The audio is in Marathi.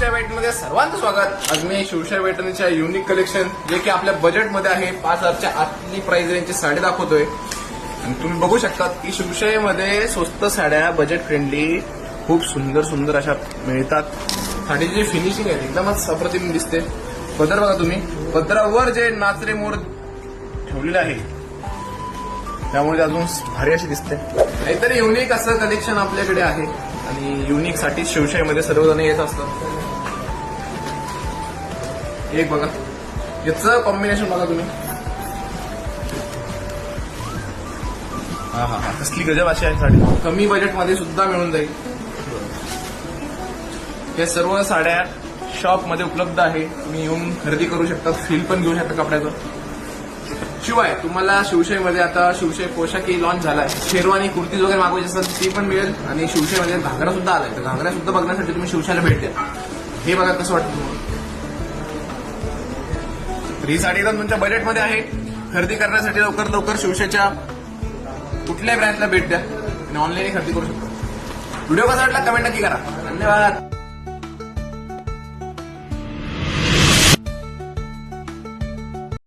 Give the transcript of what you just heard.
शिवशाही पैठणीमध्ये सर्वांचं स्वागत. आज मी शिवशाही पैठणीच्या युनिक कलेक्शन जे की आपल्या बजेटमध्ये आहे 5,000च्या आतली प्राइस रेंजची साडी दाखवतोय. आणि तुम्ही बघू शकता की शिवशाहीमध्ये स्वस्त साड्या बजेट फ्रेंडली खूप सुंदर सुंदर अशा मिळतात. साडीची जी फिनिशिंग आहे एकदमच अप्रतिम दिसते. पदर बघा तुम्ही, पदरावर जे नाचरे मोर ठेवलेले आहे त्यामुळे अजून भारी अशी दिसते. नाहीतरी युनिक असं कलेक्शन आपल्याकडे आहे आणि युनिक साठी शिवशाहीमध्ये सर्वजण येत असतात. एक बघा याचं कॉम्बिनेशन बघा तुम्ही, हा कसली गजब अशी आहे साडी. कमी बजेटमध्ये सुद्धा मिळून जाईल. हे सर्व साड्या शॉप मध्ये उपलब्ध आहे. तुम्ही येऊन खरेदी करू शकता, फील पण घेऊ शकता कपड्याचं. शिवाय तुम्हाला शिवशाहीमध्ये आता शिवशाही पोशाखही लॉन्च झालाय. शेरवानी कुर्ती वगैरे मागवायची असेल ती पण मिळेल. आणि शिवशाहीमध्ये घागरा सुद्धा आलाय, तर घागरा सुद्धा बघण्यासाठी तुम्ही शिवशाहीला भेट द्या. हे बघा कसं वाटतं तुम्हाला. तर ही साडी एकदम तुमच्या बजेटमध्ये आहे. खरेदी करण्यासाठी लवकर शिवशाहीच्या कुठल्याही ब्रँचला भेट द्या आणि ऑनलाईन खरेदी करू शकता. व्हिडिओ कसा वाटला कमेंट नक्की करा. धन्यवाद.